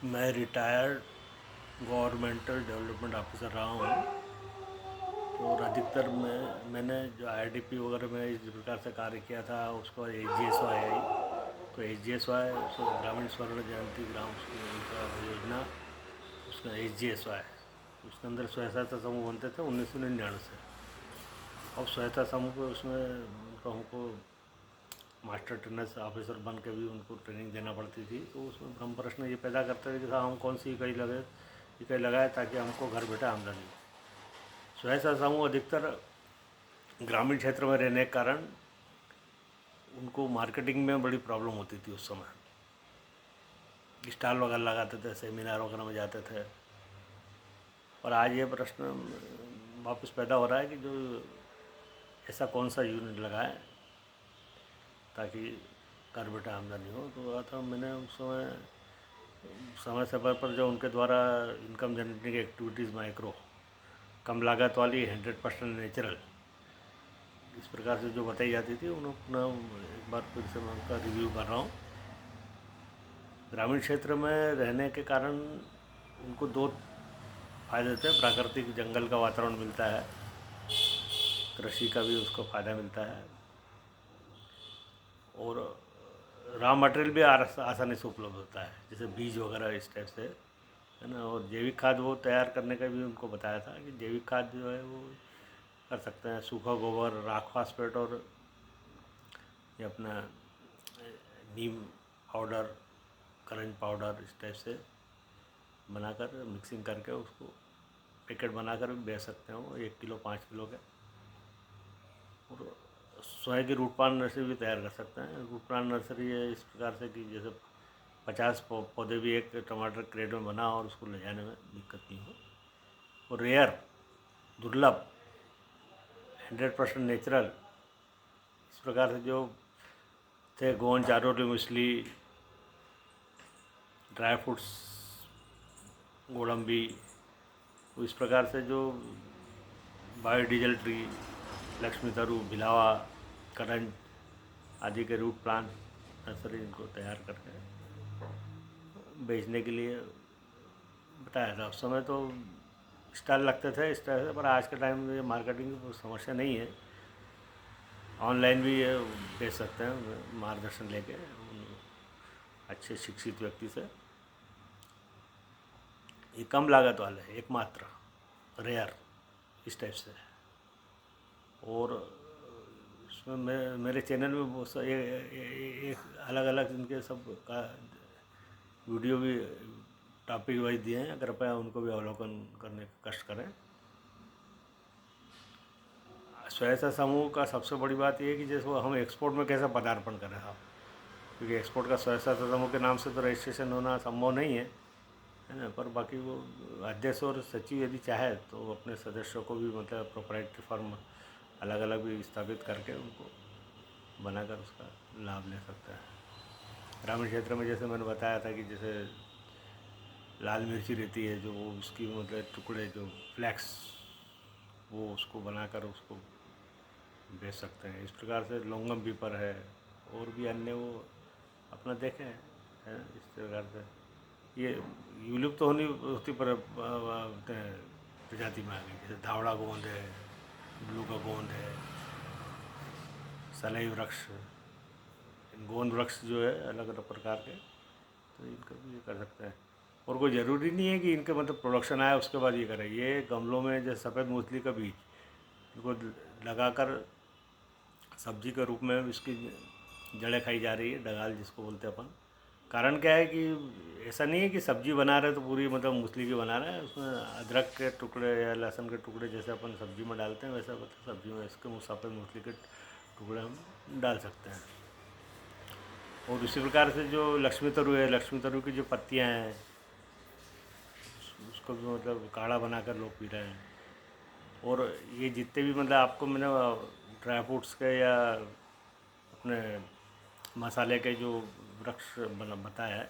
मैं retired governmental development officer रहा हूँ। और अधिकतर मैंने जो आईडीपी वगैरह में इस प्रकार से कार्य किया था, उसको एचजीएसवाई आई। तो एचजीएसवाई ग्रामीण स्वर्ण जयंती ग्राम योजना, उसका एचजीएसवाई, उसके अंदर स्वयं सहायता समूह बनते थे 1999 से। और स्वयं समूह को उसमें हमको मास्टर ट्रेनर ऑफिसर बन के भी उनको ट्रेनिंग देना पड़ती थी। तो उसमें हम प्रश्न ये पैदा करते थे कि साहब हम कौन सी इकाई लगाए ताकि हमको घर बैठे आमदनी हो। स्वयं सहायता समूह अधिकतर ग्रामीण क्षेत्र में रहने के कारण उनको मार्केटिंग में बड़ी प्रॉब्लम होती थी। उस समय स्टॉल वगैरह लगाते थे, सेमिनार वगैरह में जाते थे। और आज ये प्रश्न वापस पैदा हो रहा है कि जो ऐसा कौन सा यूनिट लगाए ताकि घर बैठे आमदनी हो। तो था मैंने उस समय समय पर जो उनके द्वारा इनकम जनरेटिंग एक्टिविटीज़ माइक्रो, कम लागत वाली, 100% नेचुरल, इस प्रकार से जो बताई जाती थी, उन्होंने एक बार फिर से मैं उनका रिव्यू कर रहा हूँ। ग्रामीण क्षेत्र में रहने के कारण उनको दो फायदे थे। प्राकृतिक जंगल का वातावरण मिलता है, कृषि का भी उसको फ़ायदा मिलता है, और रॉ मटेरियल भी आसानी से उपलब्ध होता है, जैसे बीज वगैरह इस टाइप से, है ना। और जैविक खाद वो तैयार करने का भी उनको बताया था कि जैविक खाद जो है वो कर सकते हैं। सूखा गोबर, राख फास्फेट और ये अपना नीम पाउडर, करंज पाउडर, इस टाइप से बनाकर मिक्सिंग करके उसको पैकेट बनाकर भी बेच सकते हैं, वो 1 किलो 5 किलो के। और स्वयं की रूट प्लांट नर्सरी भी तैयार कर सकते हैं। रूट प्लांट नर्सरी है इस प्रकार से कि जैसे 50 पौधे भी एक टमाटर क्रेट में बना और उसको ले जाने में दिक्कत नहीं हो। और रेयर, दुर्लभ, 100% नेचुरल, इस प्रकार से जो थे गोंद, चारोली, मूसली, ड्राई फ्रूट्स, गोडम्बी, तो इस प्रकार से जो बायोडीजल ट्री, लक्ष्मी तरु, भिलावा, करंज आदि के रूट प्लांट नर्सरी इनको तैयार करके बेचने के लिए बताया था। उस समय तो स्टॉल लगते थे इस तरह से, पर आज के टाइम में ये मार्केटिंग की समस्या नहीं है। ऑनलाइन भी ये बेच सकते हैं मार्गदर्शन लेके अच्छे शिक्षित व्यक्ति से। ये कम लागत वाले है, एकमात्र, रेयर, इस टाइप से। और इसमें मेरे चैनल में बहुत सा एक अलग अलग इनके सब का वीडियो भी टॉपिक वाइज दिए हैं, कृपया उनको भी अवलोकन करने का कष्ट करें। स्वयं समूह का सबसे बड़ी बात यह है कि जैसे हम एक्सपोर्ट में कैसे पदार्पण करें साहब, क्योंकि एक्सपोर्ट का स्वयं समूह के नाम से तो रजिस्ट्रेशन होना संभव नहीं है ना। पर बाकी वो अध्यक्ष और सचिव यदि चाहे तो अपने सदस्यों को भी मतलब प्रोप्राइटरी फर्म अलग अलग भी स्थापित करके उनको बनाकर उसका लाभ ले सकता है। ग्रामीण क्षेत्र में जैसे मैंने बताया था कि जैसे लाल मिर्ची रहती है जो, वो उसकी मतलब टुकड़े जो फ्लैक्स, वो उसको बनाकर उसको बेच सकते हैं। इस प्रकार से लोंगम पीपर है, और भी अन्य वो अपना देखें है। इस प्रकार से ये विलुप्त तो होती पर प्रजाति में आ गई, जैसे धावड़ा गोंद है, ब्लू का गोंद है, सलाई वृक्ष, गोंद वृक्ष जो है अलग अलग प्रकार के, तो इनका भी ये कर सकते हैं। और कोई ज़रूरी नहीं है कि इनके मतलब प्रोडक्शन आए उसके बाद ये करें। ये गमलों में जैसे सफ़ेद मूसली का बीज इनको लगाकर सब्जी के रूप में इसकी जड़ें खाई जा रही है, डगाल जिसको बोलते हैं अपन। कारण क्या है कि ऐसा नहीं है कि सब्जी बना रहे तो पूरी मतलब मूसली की बना रहे हैं। उसमें अदरक के टुकड़े या लहसुन के टुकड़े जैसे अपन सब्जी में डालते हैं, वैसा मतलब सब्जी में इसके सफ़ेद मूसली के टुकड़े हम डाल सकते हैं। और उसी प्रकार से जो लक्ष्मी तरु है, लक्ष्मी तरु की जो पत्तियाँ हैं उसको भी मतलब काढ़ा बनाकर लोग पी रहे हैं। और ये जितने भी मतलब आपको मैंने ड्राई फ्रूट्स के या अपने मसाले के जो वृक्ष बताया है,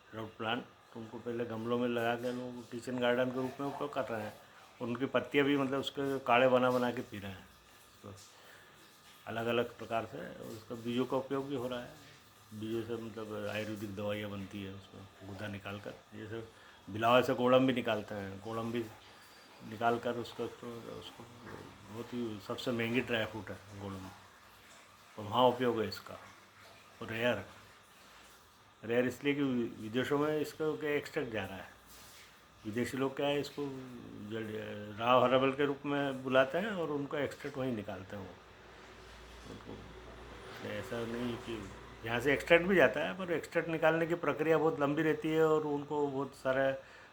रूट प्लांट, तो उनको पहले गमलों में लगा के लोग किचन गार्डन के रूप में उपयोग कर रहे हैं। और उनकी पत्तियाँ भी मतलब उसके काढ़े बना बना के पी रहे हैं, तो अलग अलग प्रकार से। और उसका बीजों का उपयोग भी हो रहा है। बीजों से मतलब आयुर्वेदिक दवाइयाँ बनती है, उसमें गूदा निकाल कर, जैसे बिलावा से कोड़म भी निकालते हैं, कोड़म भी निकाल कर उसको बहुत ही सबसे महंगी ड्राई फ्रूट है कोड़म, और वहाँ उपयोग है इसका। और रेयर रेयर इसलिए कि विदेशों में इसका क्या एक्सट्रैक्ट जा रहा है, विदेशी लोग क्या है इसको राव हर्बल के रूप में बुलाते हैं और उनका एक्सट्रैक्ट वहीं निकालते हैं वो। उनको ऐसा नहीं कि यहाँ से एक्सट्रैक्ट भी जाता है, पर एक्सट्रैक्ट निकालने की प्रक्रिया बहुत लंबी रहती है और उनको बहुत सारे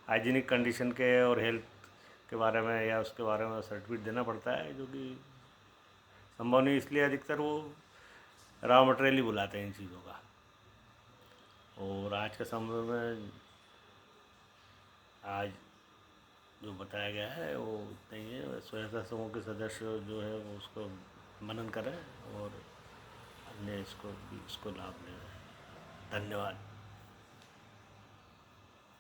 हाइजीनिक कंडीशन के और हेल्थ के बारे में या उसके बारे में सर्टिफिकेट देना पड़ता है, जो कि संभव नहीं, इसलिए अधिकतर वो रॉ मटेरियल ही बुलाते हैं इन चीज़ों का। और आज के समय में आज जो बताया गया है वो उतना ही है। स्वयं समूह के सदस्य जो है वो उसको मनन करें और अन्य इसको लाभ लें। धन्यवाद।